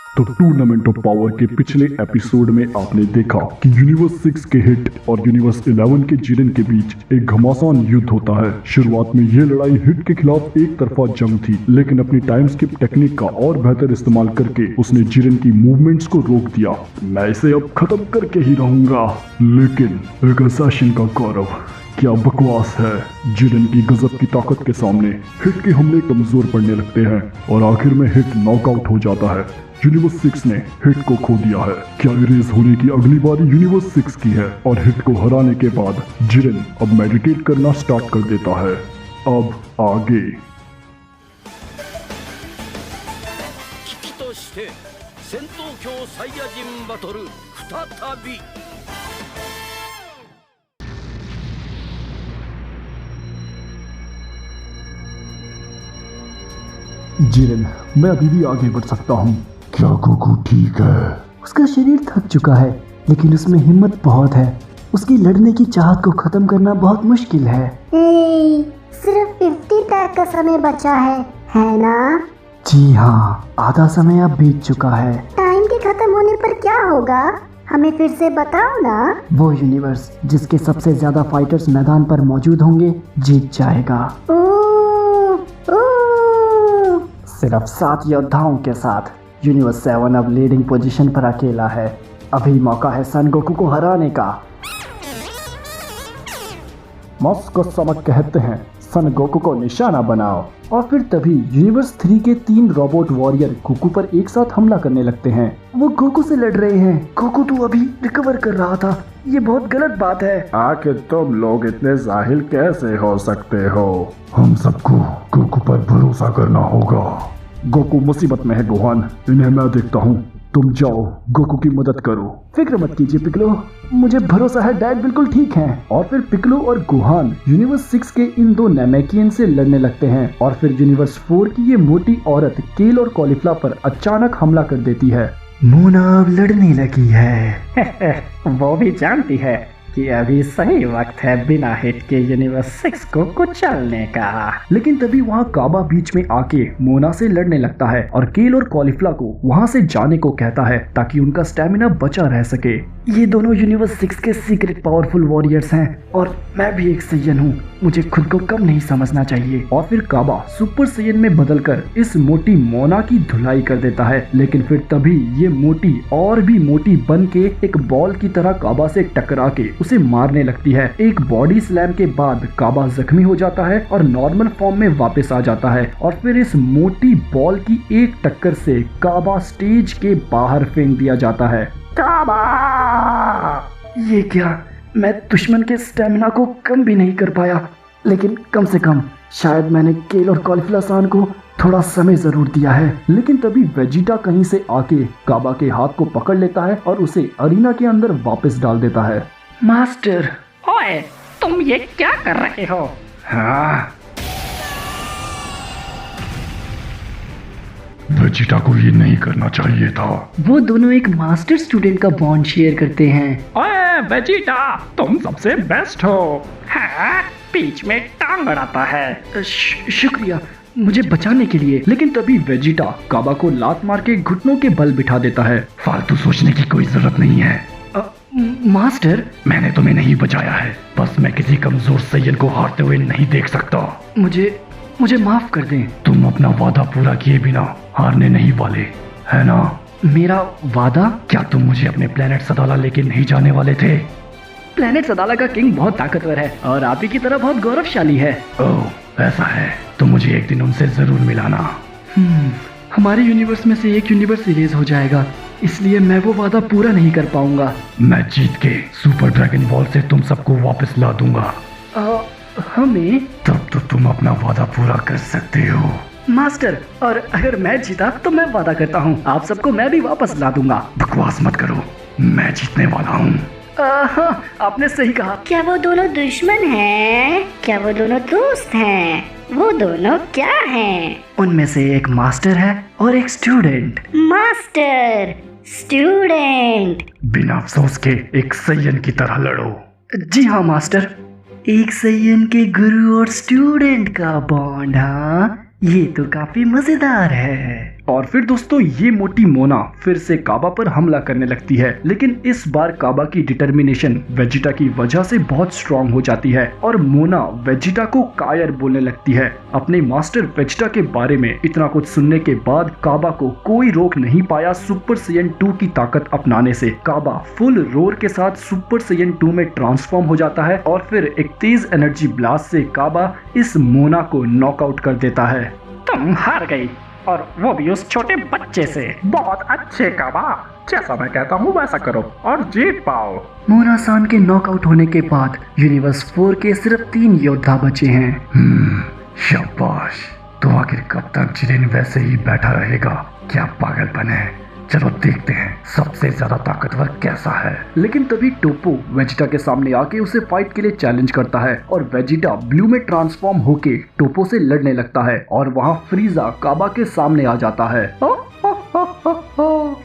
तो tournament of power के पिछले एपिसोड में आपने देखा कि यूनिवर्स 6 के हिट और यूनिवर्स 11 के जिरेन के बीच एक घमासान युद्ध होता है। शुरुआत में ये लड़ाई हिट के खिलाफ एक तरफा जंग थी, लेकिन अपनी टाइम स्किप टेक्निक का और बेहतर इस्तेमाल करके उसने जिरेन की मूवमेंट्स को रोक दिया। मैं इसे अब खत्म करके ही रहूंगा, लेकिन एक असैसिन का गौरव, क्या बकवास है। जिरेन की गजब की ताकत के सामने हिट के हमले कमजोर पड़ने लगते हैं और आखिर में हिट नॉकआउट हो जाता है। यूनिवर्स 6 ने हिट को खो दिया है। क्या इरेज होने की अगली बारी यूनिवर्स 6 की है? और हिट को हराने के बाद जिरेन अब मेडिटेट करना स्टार्ट कर देता है। अब आगे 危機として戦闘狂サイヤ人バトル再び。 जिरेन, मैं अभी भी आगे बढ़ सकता हूँ। क्या गोकू ठीक है? उसका शरीर थक चुका है, लेकिन उसमें हिम्मत बहुत है। उसकी लड़ने की चाहत को खत्म करना बहुत मुश्किल है। सिर्फ 50 टैग का समय बचा है ना? जी हाँ, आधा समय अब बीत चुका है। टाइम के खत्म होने पर क्या होगा? हमें फिर से बताओ ना। वो यूनिवर्स जिसके सबसे ज्यादा फाइटर्स मैदान पर मौजूद होंगे जीत जाएगा। सिर्फ 7 योद्धाओं के साथ यूनिवर्स 7 अब लीडिंग पोजीशन पर अकेला है। अभी मौका है सन गोकू को हराने का। मॉस को समक कहते हैं, सन गोकू को निशाना बनाओ। और फिर तभी यूनिवर्स 3 के 3 रोबोट वॉरियर गोकू पर एक साथ हमला करने लगते हैं। वो गोकू से लड़ रहे हैं। गोकू तो अभी रिकवर कर रहा था। ये बहुत गलत बात है। आखिर तुम लोग इतने जाहिल कैसे हो सकते हो? हम सबको गोकू पर भरोसा करना होगा। गोकू मुसीबत में है गोहान, इन्हें मैं देखता हूँ। तुम जाओ गोकू की मदद करो। फिक्र मत कीजिए पिकलो, मुझे भरोसा है डैड बिल्कुल ठीक हैं। और फिर पिकलो और गोहान यूनिवर्स 6 के इन 2 नेमेकियन से लड़ने लगते हैं। और फिर यूनिवर्स 4 की ये मोटी औरत केल और कॉलीफ्ला पर अचानक हमला कर देती है। मोना अब लड़ने लगी है। वो भी जानती है कि अभी सही वक्त है बिना हिट के यूनिवर्स 6 को कुचलने का। लेकिन तभी वहाँ काबा बीच में आके मोना से लड़ने लगता है और केल और कॉलीफ्ला को वहाँ से जाने को कहता है ताकि उनका स्टेमिना बचा रह सके। ये दोनों यूनिवर्स 6 के सीक्रेट पावरफुल वॉरियर्स हैं और मैं भी एक सैयन हूँ। मुझे खुद को कम नहीं समझना चाहिए। और फिर काबा सुपर सैयन में बदलकर इस मोटी मोना की धुलाई कर देता है। लेकिन फिर तभी ये मोटी और भी मोटी बन के एक बॉल की तरह काबा से टकरा के उसे मारने लगती है। एक बॉडी स्लैम के बाद काबा जख्मी हो जाता है और नॉर्मल फॉर्म में वापस आ जाता है। और फिर इस मोटी बॉल की एक टक्कर से काबा स्टेज के बाहर फेंक दिया जाता है। काबा! ये क्या, मैं दुश्मन के स्टेमिना को कम भी नहीं कर पाया, लेकिन कम से कम शायद मैंने केल और कॉलीफ्ला सान को थोड़ा समय जरूर दिया है। लेकिन तभी वेजिटा कहीं से आके काबा के हाथ को पकड़ लेता है और उसे अरीना के अंदर वापस डाल देता है। मास्टर, ओए, तुम ये क्या कर रहे हो? हाँ, वेजिटा को ये नहीं करना चाहिए था। वो दोनों एक मास्टर स्टूडेंट का बॉन्ड शेयर करते हैं। ओए वेजिटा, तुम सबसे बेस्ट हो। हाँ, बीच में टांग अड़ाता है। शुक्रिया मुझे बचाने के लिए। लेकिन तभी वेजिटा काबा को लात मार के घुटनों के बल बिठा देता है। फालतू सोचने की कोई जरूरत नहीं है। मास्टर, मैंने तुम्हें नहीं बचाया है, बस मैं किसी कमजोर सैयन को हारते हुए नहीं देख सकता। मुझे माफ कर दें। तुम अपना वादा पूरा किए बिना हारने नहीं वाले, है ना? मेरा वादा? क्या तुम मुझे अपने प्लेनेट सदाला लेके नहीं जाने वाले थे? प्लेनेट सदाला का किंग बहुत ताकतवर है और आप ही की तरह बहुत गौरवशाली है। ओह, ऐसा है तो मुझे एक दिन उनसे जरूर मिलाना। हमारे यूनिवर्स में से एक यूनिवर्स इरेज हो जाएगा, इसलिए मैं वो वादा पूरा नहीं कर पाऊंगा। मैं जीत के सुपर ड्रैगन बॉल से तुम सबको वापस ला दूंगा। हमें? तब तो तुम अपना वादा पूरा कर सकते हो। मास्टर, और अगर मैं जीता तो मैं वादा करता हूँ आप सबको मैं भी वापस ला दूंगा। बकवास मत करो, मैं जीतने वाला हूँ। हाँ, आपने सही कहा। क्या वो दोनों दुश्मन हैं? क्या वो दोनों दोस्त हैं? वो दोनों क्या हैं? उनमें से एक मास्टर है और एक स्टूडेंट। Master, student. बिना अफसोस के एक सैयन की तरह लड़ो। जी हाँ मास्टर, एक सैयन के गुरु और स्टूडेंट का बॉन्ड। हाँ, ये तो काफी मजेदार है। और फिर दोस्तों ये मोटी मोना फिर से काबा पर हमला करने लगती है, लेकिन इस बार काबा की डिटर्मिनेशन वेजिटा की वजह से बहुत स्ट्रांग हो जाती है और मोना वेजिटा को कायर बोलने लगती है। अपने मास्टर वेजिटा के बारे में इतना कुछ सुनने के बाद काबा को कोई रोक नहीं पाया सुपर साइयन 2 की ताकत अपनाने से। काबा फुल रोर के साथ सुपर साइयन 2 में ट्रांसफॉर्म हो जाता है और फिर एक तेज एनर्जी ब्लास्ट से काबा इस मोना को नॉकआउट कर देता है। तुम हार गई, और वो भी उस छोटे बच्चे से। बहुत अच्छे काबा, जैसा मैं कहता हूँ वैसा करो और जीत पाओ। मोना सान के नॉकआउट होने के बाद यूनिवर्स 4 के सिर्फ 3 योद्धा बचे हैं। शाबाश। तो आखिर कब तक जिरेन वैसे ही बैठा रहेगा? क्या पागलपन है। चलो देखते हैं सबसे ज्यादा ताकतवर कैसा है। लेकिन तभी टोपो वेजिटा के सामने आके उसे फाइट के लिए चैलेंज करता है और वेजिटा ब्लू में ट्रांसफॉर्म होके टोपो से लड़ने लगता है और वहाँ फ्रीजा काबा के सामने आ जाता है।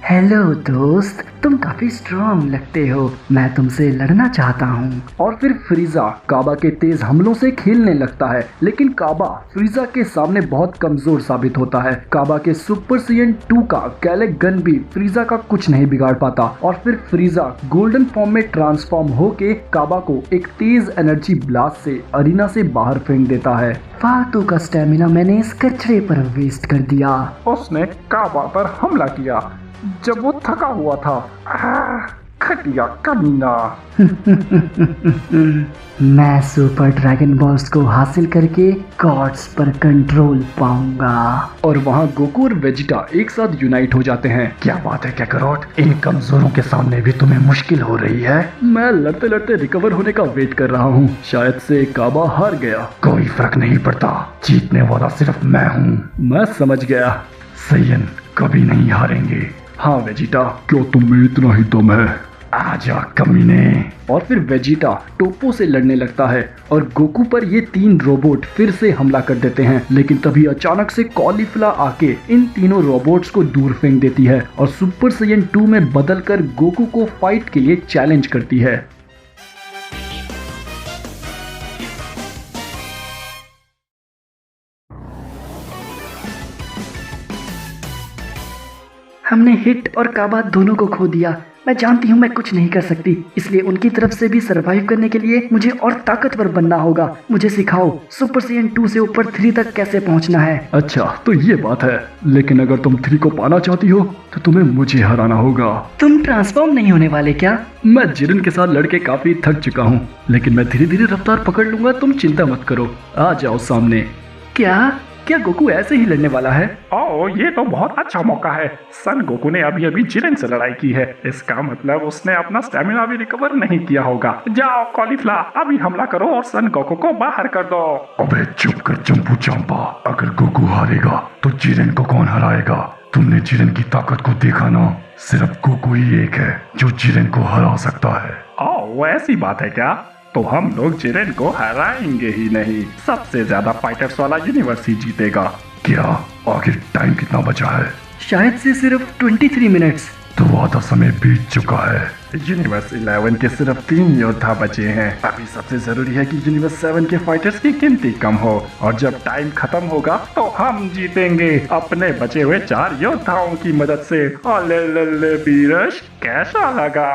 हेलो दोस्त, तुम काफी स्ट्रांग लगते हो, मैं तुमसे लड़ना चाहता हूँ। और फिर फ्रीजा काबा के तेज हमलों से खेलने लगता है, लेकिन काबा फ्रीजा के सामने बहुत कमजोर साबित होता है। काबा के सुपर साइयन 2 का कैलेक गन भी फ्रीजा का कुछ नहीं बिगाड़ पाता और फिर फ्रीजा गोल्डन फॉर्म में ट्रांसफॉर्म होके काबा को एक तेज एनर्जी ब्लास्ट से अरीना से बाहर फेंक देता है। फालतू का स्टेमिना मैंने इस कचरे पर वेस्ट कर दिया। उसने काबा पर हमला किया जब वो थका हुआ था। घटिया कमीना। मैं सुपर ड्रैगन बॉल्स को हासिल करके गॉड्स पर कंट्रोल पाऊंगा। और वहाँ गोकू और वेजिटा एक साथ यूनाइट हो जाते हैं। क्या बात है कैकरोट, इन कमजोरों के सामने भी तुम्हें मुश्किल हो रही है? मैं लड़ते लड़ते रिकवर होने का वेट कर रहा हूँ, शायद से काबा हार गया। कोई फर्क नहीं पड़ता, जीतने वाला सिर्फ मैं हूँ। मैं समझ गया। साइयन कभी नहीं हारेंगे। हाँ वेजिटा, क्यों तुम में इतना ही दम है? आजा कमीने। और फिर वेजिटा टोपो से लड़ने लगता है और गोकू पर ये 3 रोबोट फिर से हमला कर देते हैं, लेकिन तभी अचानक से कॉलीफ्ला आके इन तीनों रोबोट्स को दूर फेंक देती है और सुपर साइयन 2 में बदलकर गोकू को फाइट के लिए चैलेंज करती है। हमने हिट और काबा दोनों को खो दिया। मैं जानती हूँ मैं कुछ नहीं कर सकती, इसलिए उनकी तरफ से भी सरवाइव करने के लिए मुझे और ताकतवर बनना होगा। मुझे सिखाओ सुपर साइयन 2 से ऊपर 3 तक कैसे पहुँचना है। अच्छा तो ये बात है, लेकिन अगर तुम 3 को पाना चाहती हो तो तुम्हें मुझे हराना होगा। तुम ट्रांसफॉर्म नहीं होने वाले क्या? मैं जिरन के साथ लड़के काफी थक चुका हूँ, लेकिन मैं धीरे धीरे रफ्तार पकड़ लूंगा, तुम चिंता मत करो। आ जाओ सामने। क्या गोकू ऐसे ही लड़ने वाला है? ओह, ये तो बहुत अच्छा मौका है। सन गोकू ने अभी अभी जिरेन से लड़ाई की है, इसका मतलब उसने अपना स्टेमिना भी रिकवर नहीं किया होगा। जाओ कॉलीफ्ला, अभी हमला करो और सन गोकू को बाहर कर दो। अबे चुप कर चंपू चांपा, अगर गोकू हारेगा तो जिरेन को कौन हराएगा? तुमने जिरेन की ताकत को देखा ना, सिर्फ गोकू ही एक है जो जिरेन को हरा सकता है। ओह, ऐसी बात है क्या? तो हम लोग जिरेन को हराएंगे ही नहीं, सबसे ज्यादा फाइटर्स वाला यूनिवर्स ही जीतेगा। क्या आखिर टाइम कितना बचा है? शायद से सिर्फ 23 मिनट्स। तो आधा समय बीत चुका है। यूनिवर्स 11 के सिर्फ 3 योद्धा बचे हैं। अभी सबसे जरूरी है कि यूनिवर्स 7 के फाइटर्स की गिनती कम हो, और जब टाइम खत्म होगा तो हम जीतेंगे अपने बचे हुए 4 योद्धाओं की मदद से। ओले बीरश, कैसा लगा?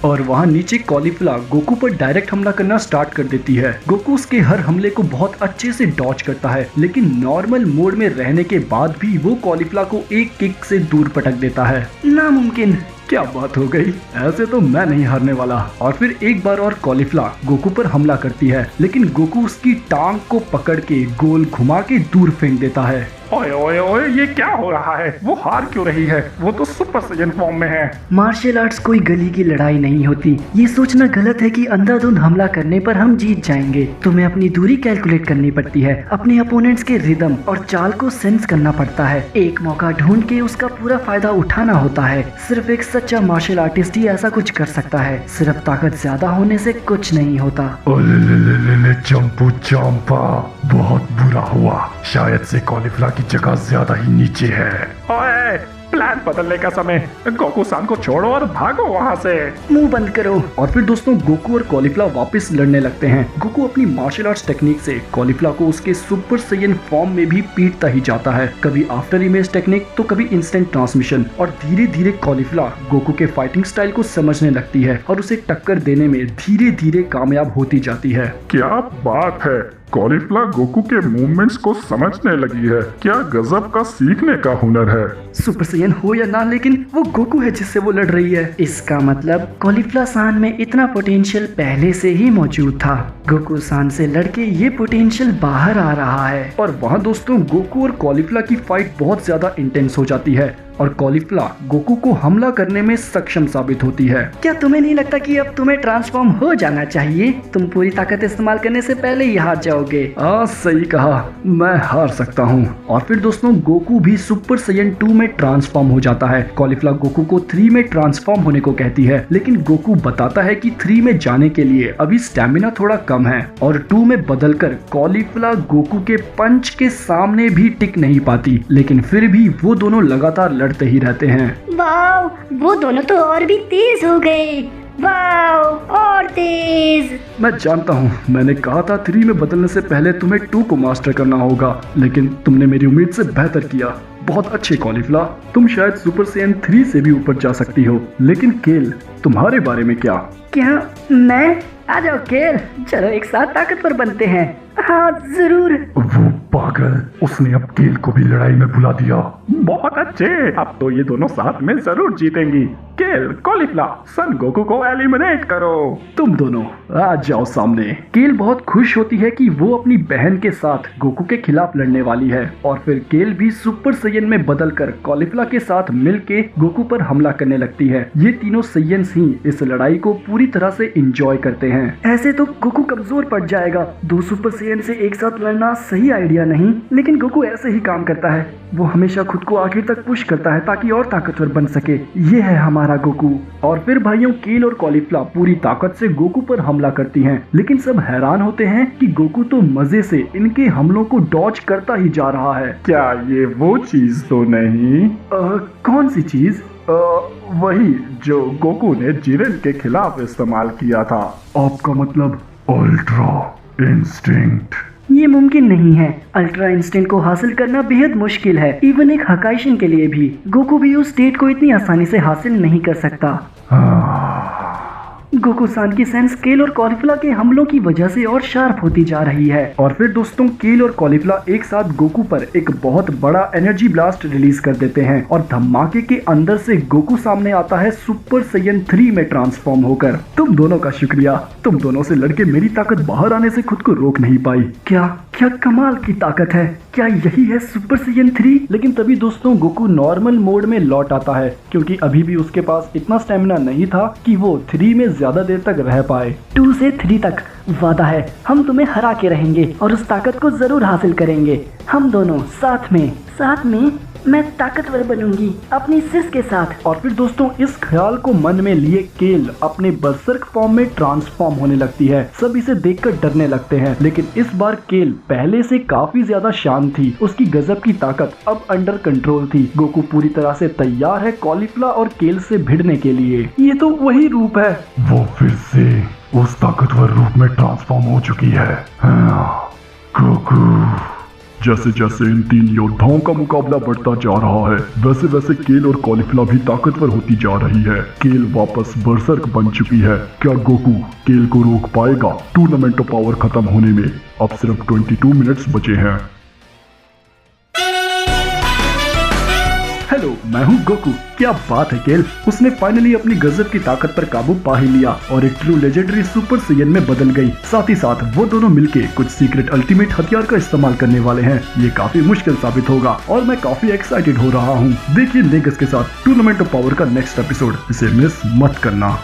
और वहाँ नीचे कॉलीफ्ला गोकू पर डायरेक्ट हमला करना स्टार्ट कर देती है। गोकू उसके हर हमले को बहुत अच्छे से डॉज करता है, लेकिन नॉर्मल मोड में रहने के बाद भी वो कॉलीफ्ला को एक किक से दूर पटक देता है। नामुमकिन। क्या बात हो गई, ऐसे तो मैं नहीं हारने वाला। और फिर एक बार और कॉलीफ्ला गोकू पर हमला करती है, लेकिन गोकू उसकी टांग को पकड़ के गोल घुमा के दूर फेंक देता है। ओए ओए ओए, ये क्या हो रहा है? वो हार क्यों रही है? वो तो सुपर साइयन फॉर्म में है। मार्शल आर्ट्स कोई गली की लड़ाई नहीं होती। ये सोचना गलत है कि अंधाधुंध हमला करने पर हम जीत जाएंगे। तुम्हें अपनी दूरी कैलकुलेट करनी पड़ती है, अपने अपोनेंट्स के रिदम और चाल को सेंस करना पड़ता है। एक मौका ढूंढ के उसका पूरा फायदा उठाना होता है। सिर्फ एक सच्चा मार्शल आर्टिस्ट ही ऐसा कुछ कर सकता है। सिर्फ ताकत ज्यादा होने से कुछ नहीं होता। ओले चंपू चांपा, बहुत बुरा हुआ। शायद से कॉलीफ्ला की जगह ज्यादा ही नीचे है। ओए, प्लान बदलने का समय। गोकू सान को छोड़ो और भागो वहाँ से। मुंह बंद करो। और फिर दोस्तों गोकू और कॉलीफ्ला वापस लड़ने लगते हैं। गोकू अपनी मार्शल आर्ट्स टेक्निक से कॉलीफ्ला को उसके सुपर सैयन फॉर्म में भी पीटता ही जाता है, कभी आफ्टर इमेज टेक्निक तो कभी इंस्टेंट ट्रांसमिशन। और धीरे धीरे कॉलीफ्ला गोकू के फाइटिंग स्टाइल को समझने लगती है और उसे टक्कर देने में धीरे धीरे कामयाब होती जाती है। क्या बात है, कॉलीफ्ला गोकू के मूवमेंट्स को समझने लगी है। क्या गजब का सीखने का हुनर है। सुपर सैयन हो या ना, लेकिन वो गोकू है जिससे वो लड़ रही है। इसका मतलब कॉलीफ्ला सान में इतना पोटेंशियल पहले से ही मौजूद था। गोकू सान से लड़के ये पोटेंशियल बाहर आ रहा है। और वहाँ दोस्तों गोकू और कॉलीफ्ला की फाइट बहुत ज्यादा इंटेंस हो जाती है और कॉलीफ्ला गोकू को हमला करने में सक्षम साबित होती है। क्या तुम्हें नहीं लगता कि अब तुम्हें ट्रांसफॉर्म हो जाना चाहिए? तुम पूरी ताकत इस्तेमाल करने से पहले ही हार जाओगे। सही कहा, मैं हार सकता हूँ। और फिर दोस्तों गोकू भी सुपर सैयन 2 में ट्रांसफॉर्म हो जाता है। कॉलीफ्ला गोकू को 3 में ट्रांसफॉर्म होने को कहती है, लेकिन गोकू बताता है कि 3 में जाने के लिए अभी स्टेमिना थोड़ा कम है और 2 में बदलकर कॉलीफ्ला गोकू के पंच के सामने भी टिक नहीं पाती, लेकिन फिर भी वो दोनों लगातार लड़ते ही रहते हैं। वाओ, वो दोनों तो और भी तेज हो गए। वाओ, और तेज। मैं जानता हूँ, मैंने कहा था 3 में बदलने से पहले तुम्हें 2 को मास्टर करना होगा, लेकिन तुमने मेरी उम्मीद से बेहतर किया। बहुत अच्छे कॉलीफ्ला, तुम शायद सुपर सैयन 3 से भी ऊपर जा सकती हो। लेकिन केल, तुम्हारे बारे में क्या? क्या मैं? आ जाओ केल, चलो एक साथ ताकतवर बनते हैं। हाँ जरूर। वो पागल, उसने अब केल को भी लड़ाई में बुला दिया। बहुत अच्छे, अब तो ये दोनों साथ में जरूर जीतेंगी। केल, कॉलीफ्ला, सन गोकू को एलिमिनेट करो। तुम दोनों आ जाओ सामने। केल बहुत खुश होती है कि वो अपनी बहन के साथ गोकू के खिलाफ लड़ने वाली है और फिर केल भी सुपर सैयन में बदलकर कॉलीफ्ला के साथ मिलके गोकू पर हमला करने लगती है। ये तीनों सैयन्स ही इस लड़ाई को पूरी तरह से एंजॉय करते हैं। ऐसे तो गोकू कमजोर पड़ जाएगा। 2 सुपर सैयन से एक साथ लड़ना सही आइडिया नहीं, लेकिन गोकू ऐसे ही काम करता है। वो हमेशा खुद को आखिर तक पुश करता है ताकि और ताकतवर बन सके। ये है हमारा गोकू। और फिर भाइयों केल और कॉलीफ्ला पूरी ताकत से गोकू पर हमला करती हैं, लेकिन सब हैरान होते हैं कि गोकू तो मजे से इनके हमलों को डॉज करता ही जा रहा है। क्या ये वो चीज तो नहीं? कौन सी चीज? वही जो गोकू ने जिरेन के खिलाफ इस्तेमाल किया था। आपका मतलब अल्ट्रा इंस्टिंक्ट? ये मुमकिन नहीं है। अल्ट्रा इंस्टेंट को हासिल करना बेहद मुश्किल है, इवन एक हकाइशन के लिए भी। गोकू भी उस स्टेट को इतनी आसानी से हासिल नहीं कर सकता। गोकू सान की सेंस केल और कॉलीफ्ला के हमलों की वजह से और शार्प होती जा रही है। और फिर दोस्तों केल और कॉलीफ्ला एक साथ गोकू पर एक बहुत बड़ा एनर्जी ब्लास्ट रिलीज कर देते हैं और धमाके के अंदर से गोकू सामने आता है सुपर सैयन 3 में ट्रांसफॉर्म होकर। तुम दोनों का शुक्रिया, तुम दोनों से लड़के मेरी ताकत बाहर आने से खुद को रोक नहीं पाई। क्या क्या कमाल की ताकत है। क्या यही है सुपर सैयन 3? लेकिन तभी दोस्तों गोकू नॉर्मल मोड में लौट आता है, क्योंकि अभी भी उसके पास इतना स्टेमिना नहीं था कि वो 3 में ज्यादा देर तक रह पाए। 2 से 3 तक वादा है, हम तुम्हें हरा के रहेंगे और उस ताकत को जरूर हासिल करेंगे। हम दोनों साथ में मैं ताकतवर बनूंगी अपनी सिस के साथ। और फिर दोस्तों इस ख्याल को मन में लिए केल अपने बर्सर्क फॉर्म में ट्रांसफॉर्म होने लगती है। सब इसे देखकर डरने लगते हैं, लेकिन इस बार केल पहले से काफी ज्यादा शांत थी। उसकी गजब की ताकत अब अंडर कंट्रोल थी। गोकू पूरी तरह से तैयार है कॉलीफ्ला और केल से भिड़ने के लिए। ये तो वही रूप है। वो फिर से उस ताकतवर रूप में ट्रांसफॉर्म हो चुकी है। गोकू। जैसे जैसे इन 3 योद्धाओं का मुकाबला बढ़ता जा रहा है, वैसे वैसे केल और कॉलीफ्ला भी ताकतवर होती जा रही है। केल वापस बर्सर्क बन चुकी है। क्या गोकू केल को रोक पाएगा? टूर्नामेंट ऑफ पावर खत्म होने में अब सिर्फ 22 मिनट्स बचे हैं। हेलो, मैं हूँ गोकू। क्या बात है केल, उसने फाइनली अपनी गजब की ताकत पर काबू पा ही लिया और एक ट्रू लेजेंडरी सुपर सैयन में बदल गई। साथ ही साथ वो दोनों मिलके कुछ सीक्रेट अल्टीमेट हथियार का इस्तेमाल करने वाले हैं। ये काफी मुश्किल साबित होगा और मैं काफी एक्साइटेड हो रहा हूँ। देखिए नेगस के साथ टूर्नामेंट ऑफ पावर का नेक्स्ट एपिसोड, इसे मिस मत करना।